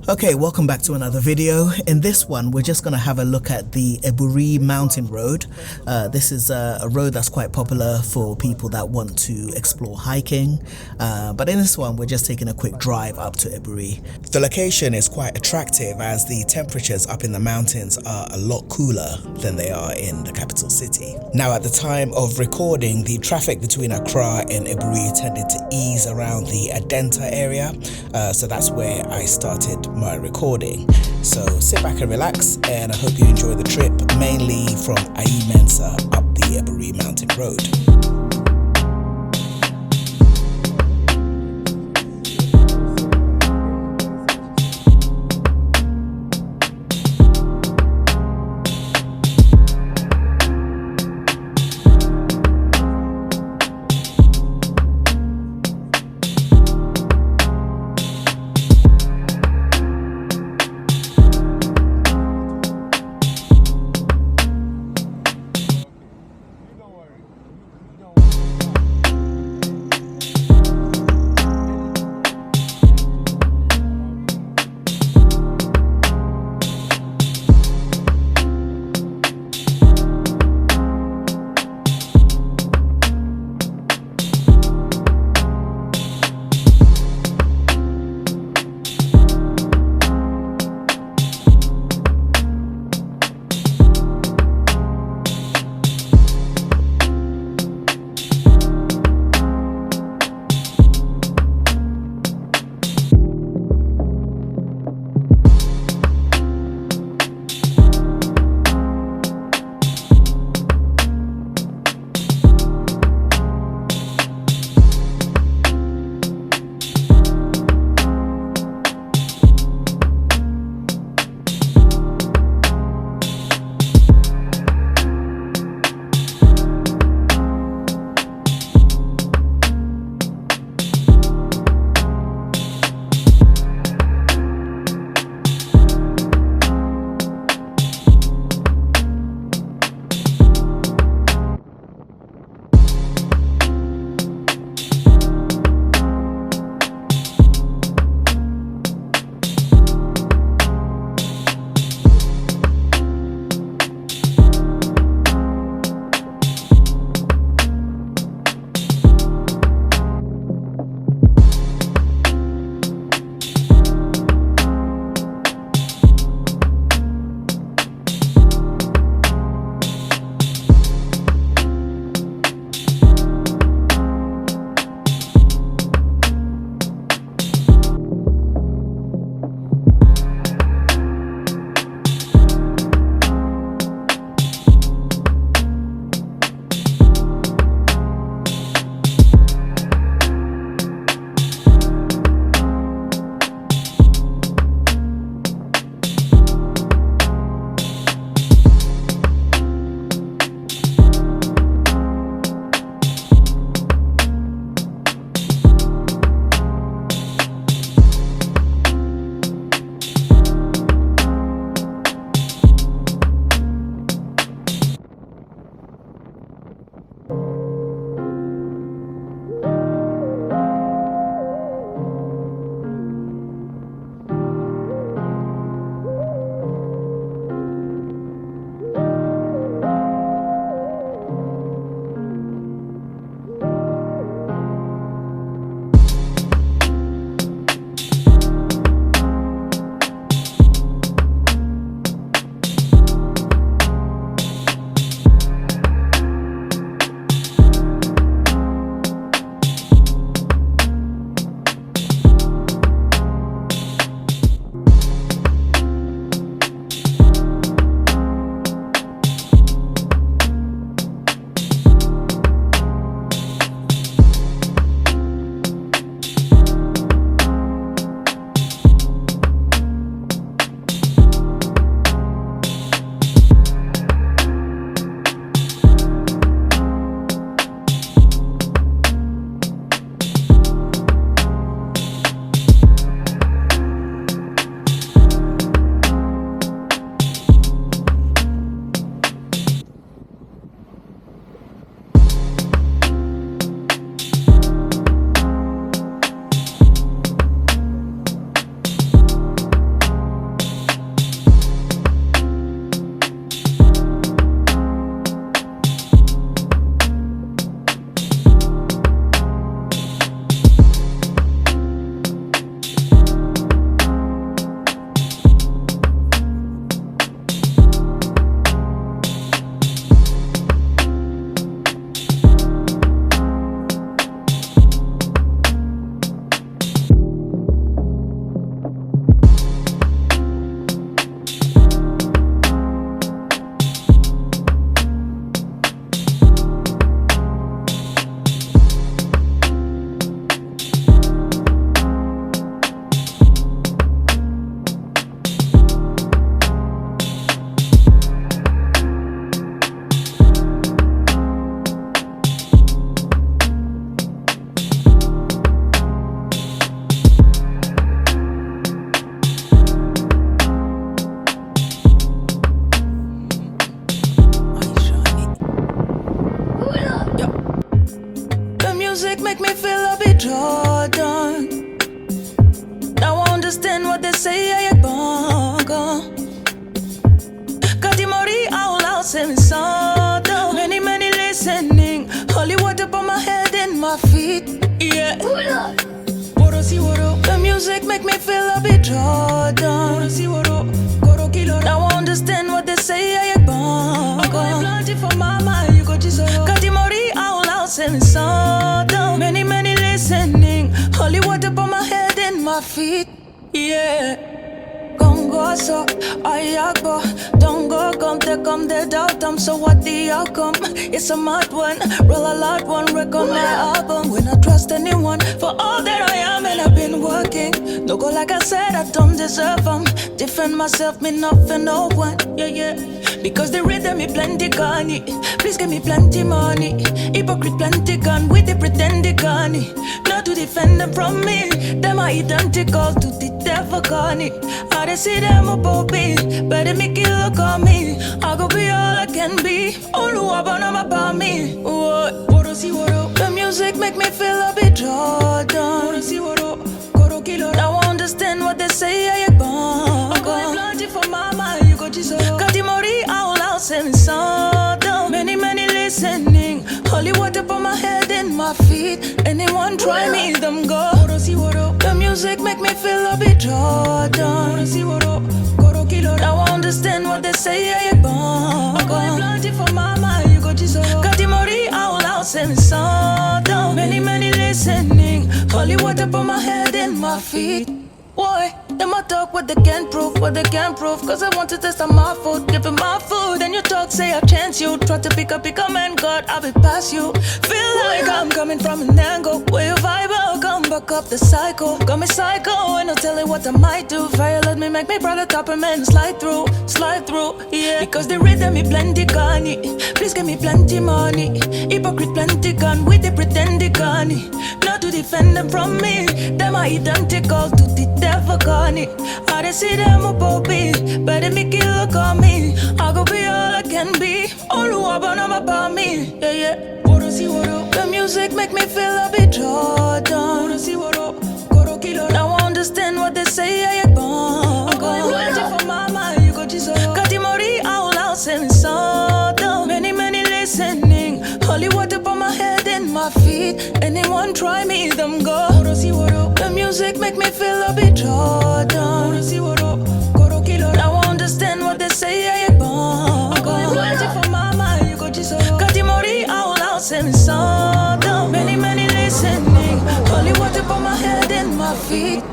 Okay, welcome back to another video. In this one, we're just going to have a look at the Aburi Mountain Road. This is a road that's quite popular for people that want to explore hiking. But in this one, we're just taking a quick drive up to Aburi. The location is quite attractive as the temperatures up in the mountains are a lot cooler than they are in the capital city. Now, at the time of recording, the traffic between Accra and Aburi tended to ease around the Adenta area. So that's where I started my recording. So sit back and relax, and I hope you enjoy the trip, mainly from Ayi Mensah up the Aburi Mountain Road. understand what they say, I bongo. Katimori out loud, semi soda. Many listening. Holy water on my head and my feet. Yeah. The music make me feel a bit Jordan. Now I understand what they say, I bongo. For mama, you go Katimori out loud, semi soda. Many listening. Holy water on my head and my feet. Yeah. Congo so ayako. Don't go come the doubt. So what the outcome? It's a mad one. Roll a loud one. Record my album. When I trust anyone for all that I am, and I've been working. No go like I said, I don't deserve them. Defend myself, me not for no one. Yeah. Because they read me plenty gunny. Please give me plenty money. Hypocrite plenty gun with the pretended gunny. Not to defend them from me. Them are identical to the devil gunny. I don't see them above me. Better make it look on me. I go be all I can be. All who are born about me. What? The music make me feel a bit Jordan. Now I understand what they say, I bongo. For mama, you go Katimori out loud, semi soda. Many listening. Holy water on my head and my feet. Anyone try me, them go. The music make me feel a bit Jordan. Now I understand what they say, I bongo. For mama, you go Katimori out loud, semi soda. Many listening. Holy water on my head and my feet. Why? Them I talk what they can't prove, Cause I want to test on my food, give it my food. Then you talk, say I chance you. Try to pick up, man, God, I'll be past you. Feel like I'm coming from an angle where you vibe out, come back up the cycle. Got me psycho, and I'll tell you what I might do. Fire let me make me brother top and man slide through, yeah. Because they read me plenty gunny. Please give me plenty money. Hypocrite plenty gun with the pretended gunny. Not to defend them from me. Them are identical to the devil gunny. I don't see them above me. Better make it look on me. I go be all I can be. All who are born about me. Yeah. The music make me feel a bit Jordan. Now I understand what they say, I bongo. For mama, you go Katimori out loud, semi soda. Many listening. Holy water on my head and my feet. Anyone try me, them go. The music make me feel a bit Jordan. Now I understand what they say, I bongo. For mama, you go Katimori out loud, semi soda. Many listening. Holy water on my head and my feet.